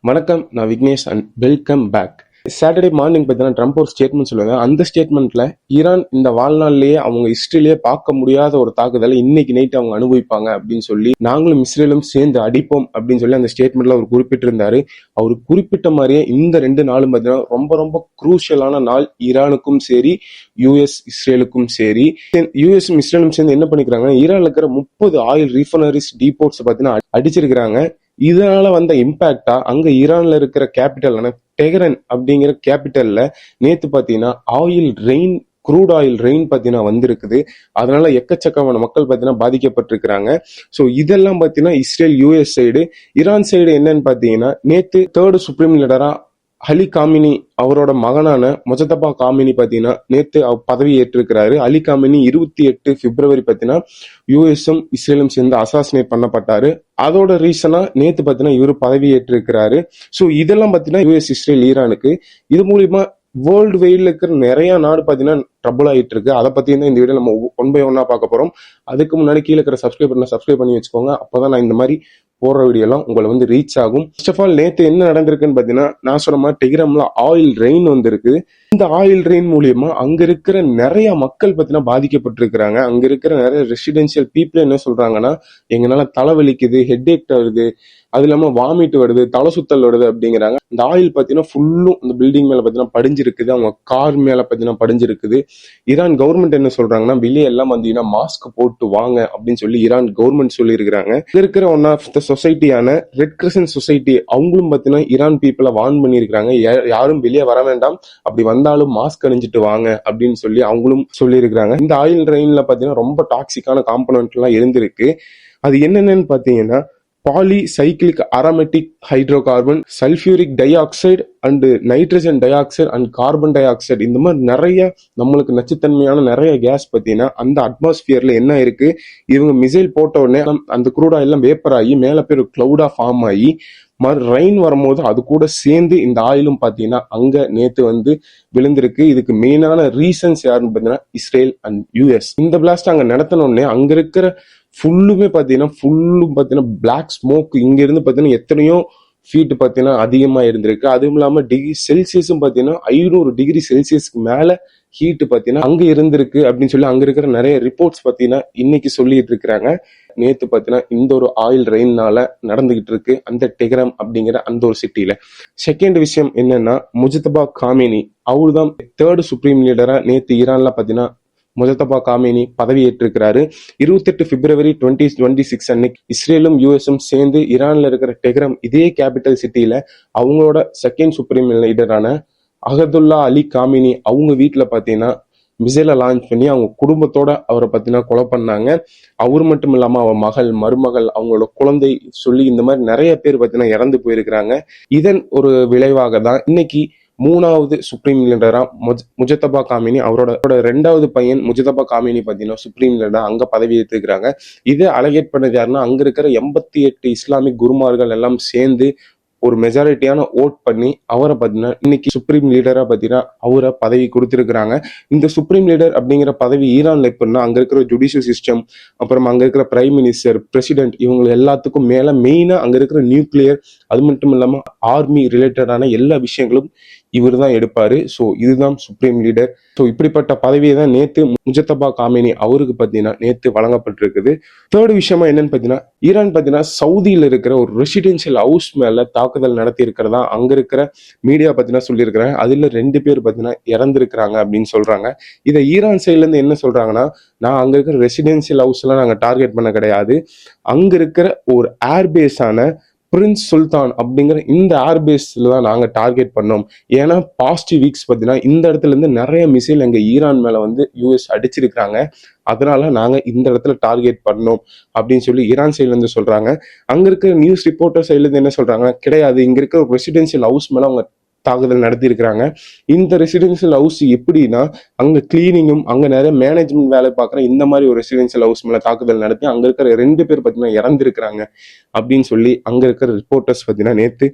வணக்கம், நான் Vignesh and welcome back. Saturday morning பார்த்தீங்கன்னா ட்ரம்ப் ஒரு ஸ்டேட்மெண்ட் சொல்லுவாங்க. அந்த ஸ்டேட்மெண்ட்ல ஈரான் இந்த வாழ்நாள்லயே அவங்க ஹிஸ்டரியிலேயே பார்க்க முடியாத ஒரு தாக்குதலை இன்னைக்கு நைட் அவங்க அனுபவிப்பாங்க அப்படின்னு சொல்லி, நாங்களும் இஸ்ரேலும் சேர்ந்து அடிப்போம் அப்படின்னு சொல்லி அந்த ஸ்டேட்மெண்ட்ல அவர் குறிப்பிட்டிருந்தாரு. அவர் குறிப்பிட்ட மாதிரியே இந்த 2 நாளும் பார்த்தீங்கன்னா ரொம்ப ரொம்ப குரூஷியலான நாள். ஈரானுக்கும் சரி, யூஎஸ் இஸ்ரேலுக்கும் சரி. யூஎஸ் இஸ்ரேலும் சேர்ந்து என்ன பண்ணிக்கிறாங்க, ஈரான்ல இருக்கிற 30 ஆயில் ரீஃபைனரிஸ் டீபோர்ட்ஸ் பார்த்தீங்கன்னா அடிச்சிருக்கிறாங்க. இதனால வந்த இம்பாக்டா அங்க ஈரான்ல இருக்கிற கேபிட்டல் டெஹ்ரான் அப்படிங்கிற கேபிட்டல்ல நேத்து பாத்தீங்கன்னா oil rain, crude oil rain பாத்தீங்கன்னா வந்திருக்குது. அதனால எக்கச்சக்கமான மக்கள் பாத்தீங்கன்னா பாதிக்கப்பட்டிருக்கிறாங்க. ஸோ இதெல்லாம் பாத்தீங்கன்னா Israel US side. Iran side என்னன்னு பாத்தீங்கன்னா நேத்து 3rd சுப்ரீம் லீடரா அலி காமினி அவரோட மகனான மொஜதபா காமினி பாத்தீங்கன்னா நேத்து பதவி ஏற்றிருக்கிறாரு. அலி காமினி 28 பிப்ரவரி பாத்தீங்கன்னா யூஎஸும் இஸ்ரேலும் சேர்ந்து அசாசினேட் பண்ணப்பட்டாரு. அதோட ரீசனா நேத்து பாத்தீங்கன்னா இவரு பதவி ஏற்றிருக்கிறாரு. ஸோ இதெல்லாம் பாத்தீங்கன்னா யூஎஸ் இஸ்ரேல் ஈரானுக்கு. இது மூலியமா வேர்ல்டு வைட்ல இருக்கிற நிறைய நாடு பாத்தீங்கன்னா ட்ரபிள் ஆயிட்டு இருக்கு. அதை பத்தி தான் இந்த வீடியோ நம்ம ஒன் பை ஒன்னா பார்க்க போறோம். அதுக்கு முன்னாடி கீழே இருக்கிற சப்ஸ்கிரைப் பண்ணி வச்சுக்கோங்க. அப்பதான் நான் இந்த மாதிரி போடுற வீடியோ எல்லாம் உங்களை ரீச் ஆகும். ஃபர்ஸ்ட் ஆஃப் ஆல் நேத்து என்ன நடந்திருக்குன்னு பாத்தீங்கன்னா, நான் சொன்ன மாதிரி டெஹ்ரான்ல ஆயில் ரெயின் வந்திருக்கு. இந்த ஆயில் ரெயின் மூலியமா அங்க இருக்கிற நிறைய மக்கள் பாத்தீங்கன்னா பாதிக்கப்பட்டிருக்கிறாங்க. அங்க இருக்கிற நிறைய ரெசிடென்சியல் பீப்புள் என்ன சொல்றாங்கன்னா, எங்களால தலைவலிக்குது, ஹெட் ஏக் வருது, அது இல்லாம வாமிட் வருது, தலை சுத்தல் வருது அப்படிங்கிறாங்க. இந்த ஆயில் பாத்தீங்கன்னா ஃபுல்லும் இந்த பில்டிங் மேல பாத்தீங்கன்னா படிஞ்சிருக்குது, அவங்க கார் மேல பாத்தீங்கன்னா படிஞ்சிருக்குது. ஈரான் கவர்மெண்ட் என்ன சொல்றாங்கன்னா, வெளியே எல்லாம் வந்தீங்கன்னா மாஸ்க் போட்டு வாங்க அப்படின்னு சொல்லி ஈரான் கவர்மெண்ட் சொல்லி இருக்கிறாங்க. இருக்கிற ஒன் ஆஃப் த சொசைட்டியான ரெட் கிரசன்ட் சொசைட்டி அவங்களும் பாத்தீங்கன்னா ஈரான் பீப்புளை வார்ன் பண்ணியிருக்காங்க. யாரும் வெளியே வர வேண்டாம், அப்படி வந்தாலும் மாஸ்க் அணிஞ்சிட்டு வாங்க அப்படின்னு சொல்லி அவங்களும் சொல்லி இருக்கிறாங்க. இந்த ஆயில் ரெயின்ல பாத்தீங்கன்னா ரொம்ப டாக்ஸிக்கான காம்பனன்ட் எல்லாம் இருந்திருக்கு. அது என்னென்னு பாத்தீங்கன்னா polycyclic aromatic hydrocarbon, sulphuric di oxide and nitrogen di oxide and carbon di oxide, இந்த மாதிரி நிறைய நம்மளுக்கு நச்சுத்தன்மையான நிறைய கேஸ் பத்தினா அந்த அட்மாஸ்பியர்ல என்ன இருக்கு. இவங்க மிசைல் போட்ட உடனே அந்த க்ரூட் ஆயில் எல்லாம் வேப்பர் ஆகி மேல பேர் கிளவுடா ஃபார்ம் ஆகி ரெயின் வரும்போது அது கூட சேர்ந்து இந்த ஆயிலும் பாத்தீங்கன்னா அங்க நேத்து விழுந்திருக்கு. இதுக்கு மெயினான ரீசன்ஸ் யாருன்னு பாத்தீங்கன்னா இஸ்ரேல் அண்ட் யூஎஸ். இந்த பிளாஸ்ட் அங்க நடத்தினோடனே அங்க இருக்கிற ஃபுல்லும் பாத்தீங்கன்னா பிளாக் ஸ்மோக் இங்க இருந்து பாத்தீங்கன்னா எத்தனையோ ஃபீட் பாத்தீங்கன்னா அதிகமா இருந்திருக்கு. அதுவும் இல்லாம டிகிரி செல்சியஸும் பாத்தீங்கன்னா 500 டிகிரி செல்சியஸ்க்கு மேல ஹீட் பாத்தீங்கன்னா அங்க இருந்திருக்கு அப்படின்னு சொல்லி அங்க இருக்கிற நிறைய ரிப்போர்ட்ஸ் பாத்தீங்கன்னா இன்னைக்கு சொல்லிட்டு இருக்கிறாங்க. நேத்து பாத்தீங்கன்னா இந்த ஒரு ஆயில் ரெயின்னால நடந்துகிட்டு இருக்கு அந்த டெஹ்ரான் அப்படிங்கிற அந்த ஒரு சிட்டில. செகண்ட் விஷயம் என்னன்னா, முஜதபா காமினி அவர்தான் 3rd சுப்ரீம் லீடரா நேத்து ஈரான்ல பாத்தீங்கன்னா முஜதபா காமினி பதவி ஏற்றிருக்கிறாரு. 28 பிப்ரவரி 2026 அன்னைக்கு இஸ்ரேலும் யூஎஸும் சேர்ந்து ஈரான்ல இருக்கிற டெஹ்ரான் இதே கேபிட்டல் சிட்டியில அவங்களோட செகண்ட் சுப்ரீம் லீடரான அகதுல்லா அலி காமினி அவங்க வீட்டுல பாத்தீங்கன்னா மிசைலை லான்ச் பண்ணி அவங்க குடும்பத்தோட அவரை பத்தினா கொலை பண்ணாங்க. அவர் மட்டும் இல்லாம அவர் மகள், மருமகள், அவங்களோட குழந்தை சொல்லி இந்த மாதிரி நிறைய பேர் பாத்தீங்கன்னா இறந்து போயிருக்கிறாங்க. இதன் ஒரு விளைவாக தான் இன்னைக்கு 3வது சுப்ரீம் லீடரா முஜதபா காமினி அவரோட 2வது பையன் முஜதபா காமினி பாத்தீங்கன்னா சுப்ரீம் லீடரா அங்க பதவி ஏற்றுக்கிறாங்க. இதை அலகேட் பண்ணது யாருன்னா அங்க இருக்கிற 88 இஸ்லாமிக் குருமார்கள் எல்லாம் சேர்ந்து ஒரு மெஜாரிட்டியான ஓட் பண்ணி அவரை பாத்தீங்கன்னா இன்னைக்கு சுப்ரீம் லீடரா பாத்தீங்கன்னா அவரை பதவி கொடுத்திருக்கிறாங்க. இந்த சுப்ரீம் லீடர் அப்படிங்கிற பதவி ஈரான்ல எப்படின்னா அங்க இருக்கிற ஜுடிஷியல் சிஸ்டம், அப்புறம் அங்க இருக்கிற பிரைம் மினிஸ்டர், பிரசிடென்ட், இவங்க எல்லாத்துக்கும் மேல மெயினா அங்க இருக்கிற நியூக்ளியர், அது மட்டும் இல்லாம ஆர்மி ரிலேட்டடான எல்லா விஷயங்களும் இவர் தான் எடுப்பாரு. ஸோ இதுதான் சுப்ரீம் லீடர். ஸோ இப்படிப்பட்ட பதவியை தான் நேத்து முஜதபா காமினி அவருக்கு பாத்தீங்கன்னா நேத்து வழங்கப்பட்டிருக்குது. தேர்ட் விஷயமா என்னன்னு பாத்தீங்கன்னா, ஈரான் பாத்தீங்கன்னா சவுதியில இருக்கிற ஒரு ரெசிடென்சியல் ஹவுஸ் மேல தாக்குதல் நடத்தி இருக்கிறதா அங்க இருக்கிற மீடியா பாத்தீங்கன்னா சொல்லியிருக்கிறாங்க. அதுல 2 பேர் பாத்தீங்கன்னா இறந்திருக்கிறாங்க அப்படின்னு சொல்றாங்க. இதை ஈரான் சைட்ல இருந்து என்ன சொல்றாங்கன்னா, நான் அங்க இருக்கிற ரெசிடென்சியல் ஹவுஸ் எல்லாம் நாங்க டார்கெட் பண்ண கிடையாது, அங்க இருக்கிற ஒரு ஏர்பேஸான பிரின்ஸ் சுல்தான் அப்படிங்கிற இந்த ஏர்பேஸ்ல தான் நாங்க டார்கெட் பண்ணோம். ஏன்னா பாஸ்ட் வீக்ஸ் பாத்தீங்கன்னா இந்த இடத்துல இருந்து நிறைய மிசைல் எங்க ஈரான் மேல யூஎஸ் அடிச்சிருக்காங்க. அதனால நாங்க இந்த இடத்துல டார்கெட் பண்ணோம் அப்படின்னு சொல்லி ஈரான் சைட்ல இருந்து சொல்றாங்க. அங்க இருக்கிற நியூஸ் ரிப்போர்ட்டர் சைட்ல இருந்து என்ன சொல்றாங்க, கிடையாது, இங்க இருக்கிற ஒரு ரெசிடென்சியல் ஹவுஸ் மேல அவங்க தாக்குதல் நடத்தி இருக்கிறாங்க. இந்த ரெசிடென்சியல் ஹவுஸ் எப்படின்னா அங்க கிளீனிங்கும் அங்க நிறைய மேனேஜ்மெண்ட் வேலை பார்க்குற இந்த மாதிரி ஒரு ரெசிடென்சியல் ஹவுஸ் மேல தாக்குதல் நடத்தி அங்க இருக்கிற 2 பேர் பாத்தீங்கன்னா இறந்திருக்கிறாங்க அப்படின்னு சொல்லி அங்க இருக்கிற ரிப்போர்ட்டர்ஸ் பாத்தீங்கன்னா நேத்து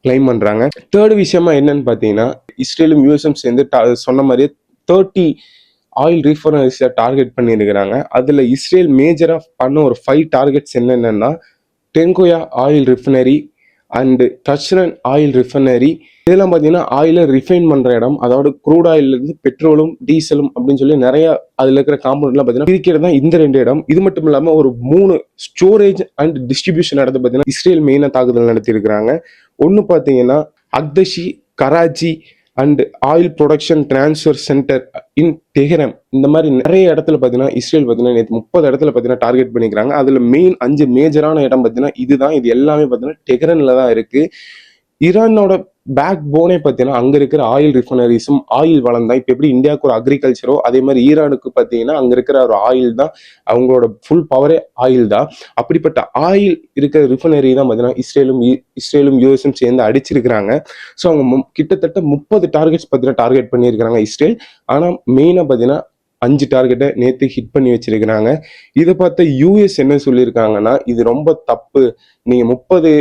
கிளைம் பண்றாங்க. தேர்ட் விஷயமா என்னன்னு பாத்தீங்கன்னா, இஸ்ரேலும் யூஎஸும் சேர்ந்து சொன்ன மாதிரியே 30 ஆயில் ரீஃபைனரிஸை டார்கெட் பண்ணியிருக்கிறாங்க. அதுல இஸ்ரேல் மேஜரா பண்ண ஒரு 5 டார்கெட்ஸ் என்னென்னா, டென்கோயா ஆயில் ரிஃபைனரி, அண்ட் டச்ரன் ஆயில் ரிஃபைனரி. இதெல்லாம் பார்த்தீங்கன்னா ஆயிலை ரிஃபைன் பண்ற இடம். அதாவது க்ரூட் ஆயில்ல இருந்து பெட்ரோலும் டீசலும் அப்படின்னு சொல்லி நிறைய அதுல இருக்கிற காம்பவுண்ட்லாம் பார்த்தீங்கன்னா பிரிக்கிறது தான் இந்த 2 இடம். இது மட்டும் இல்லாம ஒரு 3 ஸ்டோரேஜ் அண்ட் டிஸ்ட்ரிபியூஷன் இடத்த பார்த்தீங்கன்னா இஸ்ரேல் மெயினா தாக்குதல் நடத்தி இருக்கிறாங்க. ஒன்னு பார்த்தீங்கன்னா அக்தஷி, Karachi and oil production transfer centre in Tehran. இந்த மாதிரி நிறைய இடத்துல பார்த்தீங்கன்னா இஸ்ரேல் பார்த்தீங்கன்னா நேற்று 30 இடத்துல பார்த்தீங்கன்னா டார்கெட் பண்ணிக்கிறாங்க. அதுல மெயின் 5 மேஜரான இடம் பார்த்தீங்கன்னா இதுதான். இது எல்லாமே பார்த்தீங்கன்னா டெஹ்ரான்ல தான் இருக்கு. ஈரானோட பேக் போனே பார்த்தீங்கன்னா அங்க இருக்கிற ஆயில் ரிஃபைனரிஸும் ஆயில் வளம் தான். இப்போ எப்படி இந்தியாவுக்கு ஒரு அக்ரிகல்ச்சரோ அதே மாதிரி ஈரானுக்கு பார்த்தீங்கன்னா அங்க இருக்கிற ஒரு ஆயில் தான், அவங்களோட ஃபுல் பவரே ஆயில் தான். அப்படிப்பட்ட ஆயில் இருக்கிற ரிஃபைனரி தான் பார்த்தீங்கன்னா இஸ்ரேலும் யூஎஸும் சேர்ந்து அடிச்சிருக்கிறாங்க. ஸோ அவங்க கிட்டத்தட்ட 30 டார்கெட்ஸ் பார்த்தீங்கன்னா டார்கெட் பண்ணியிருக்கிறாங்க இஸ்ரேல். ஆனால் மெயினாக பார்த்தீங்கன்னா 5 டார்கெட்டை நேற்று ஹிட் பண்ணி வச்சிருக்கிறாங்க. இதை பார்த்த யூஎஸ் என்ன சொல்லியிருக்காங்கன்னா இது ரொம்ப தப்பு, நீங்க 30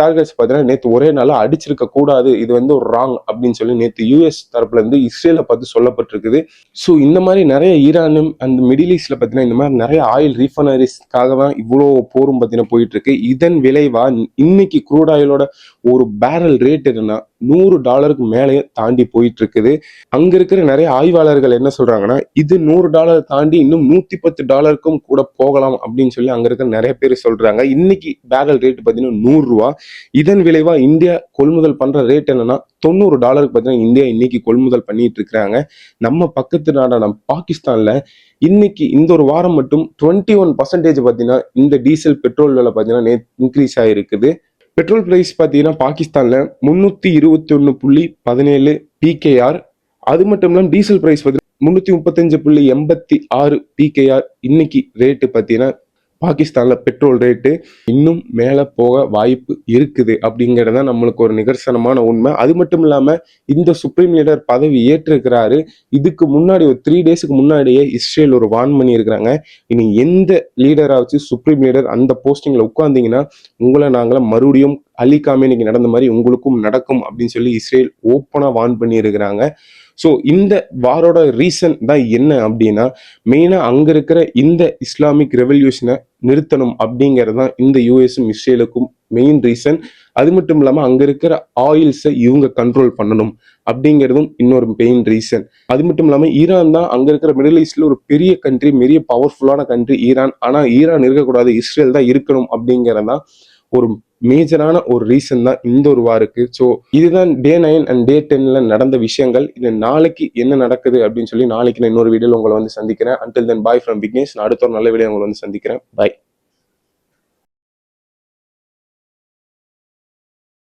டார்கெட்ஸ் பார்த்தீங்கன்னா நேற்று ஒரே நாளா அடிச்சிருக்க கூடாது, இது வந்து ஒரு ராங் அப்படின்னு சொல்லி நேற்று யூஎஸ் தரப்புல இருந்து இஸ்ரேலை பார்த்து சொல்லப்பட்டிருக்குது. ஸோ இந்த மாதிரி நிறைய ஈரானும் அந்த மிடில் ஈஸ்ட்ல பார்த்தீங்கன்னா இந்த மாதிரி நிறைய ஆயில் ரீஃபைனரிஸ்க்காக தான் இவ்வளோ போரும் பார்த்தீங்கன்னா போயிட்டு இருக்கு. இதன் விளைவா இன்னைக்கு க்ரூட் ஆயிலோட ஒரு பேரல் ரேட் என்னன்னா $100 மேலேயே தாண்டி போயிட்டு இருக்குது. அங்க இருக்கிற நிறைய ஆய்வாளர்கள் என்ன சொல்றாங்கன்னா இது $100 தாண்டி இன்னும் $110 கூட போகலாம் அப்படின்னு சொல்லி அங்க இருக்கிற நிறைய பேர் சொல்றாங்க. இன்னைக்கு பேரல் ரேட் பார்த்தீங்கன்னா $100. இதன் விளைவா இந்தியா கொள்முதல் பண்ற ரேட் என்னன்னா $90 பார்த்தீங்கன்னா இந்தியா இன்னைக்கு கொள்முதல் பண்ணிட்டு இருக்கிறாங்க. நம்ம பக்கத்து நாடான பாகிஸ்தான்ல இன்னைக்கு இந்த ஒரு வாரம் மட்டும் 21% பார்த்தீங்கன்னா இந்த டீசல் பெட்ரோல் விலை பார்த்தீங்கன்னா இன்க்ரீஸ் ஆயிருக்குது. பெட்ரோல் பிரைஸ் பார்த்தீங்கன்னா பாகிஸ்தான்ல 321.17 PKR. அது மட்டும் இல்லாமல் டீசல் பிரைஸ் பார்த்தீங்கன்னா 335.86 PKR. இன்னைக்கு ரேட்டு பார்த்தீங்கன்னா பாகிஸ்தான்ல பெட்ரோல் ரேட்டு இன்னும் மேலே போக வாய்ப்பு இருக்குது அப்படிங்கிறத நம்மளுக்கு ஒரு நிதர்சனமான உண்மை. அது மட்டும் இல்லாம இந்த சுப்ரீம் லீடர் பதவி ஏற்றிருக்கிறாரு. இதுக்கு முன்னாடி ஒரு 3 டேஸ்க்கு முன்னாடியே இஸ்ரேல் ஒரு வார்ன் பண்ணி இருக்கிறாங்க, இனி எந்த லீடராச்சு சுப்ரீம் லீடர் அந்த போஸ்டிங்ல உட்கார்ந்தீங்கன்னா உங்களை நாங்கள மறுபடியும் அலி காமேனிக்கு நடந்த மாதிரி உங்களுக்கும் நடக்கும் அப்படின்னு சொல்லி இஸ்ரேல் ஓப்பனா வார்ன் பண்ணி இருக்கிறாங்க. ஸோ இந்த வாரோட ரீசன் தான் என்ன அப்படின்னா மெயினா அங்க இருக்கிற இந்த இஸ்லாமிக் ரெவல்யூஷனை நிறுத்தணும் அப்படிங்கிறது தான் இந்த யூஎஸும் இஸ்ரேலுக்கும் மெயின் ரீசன். அது மட்டும் இல்லாம அங்க இருக்கிற ஆயில்ஸை இவங்க கண்ட்ரோல் பண்ணணும் அப்படிங்கிறதும் இன்னொரு மெயின் ரீசன். அது மட்டும் இல்லாம ஈரான் தான் அங்க இருக்கிற மிடில் ஈஸ்ட்ல ஒரு பெரிய கண்ட்ரி, பெரிய பவர்ஃபுல்லான கண்ட்ரி ஈரான். ஆனா ஈரான் இருக்கக்கூடாது, இஸ்ரேல் தான் இருக்கணும் அப்படிங்கிறதான் ஒரு மேஜரான ஒரு ரீசன் தான் இந்த ஒரு வாருக்கு. ஸோ இதுதான் Day 9 அண்ட் Day 10ல நடந்த விஷயங்கள். இது நாளைக்கு என்ன நடக்குது அப்படின்னு சொல்லி நாளைக்கு நான் இன்னொரு வீடியோல உங்களை வந்து சந்திக்கிறேன். Until then bye from Vignesh. நான் அடுத்த ஒரு நல்ல வீடியோ உங்களை வந்து சந்திக்கிறேன். பை.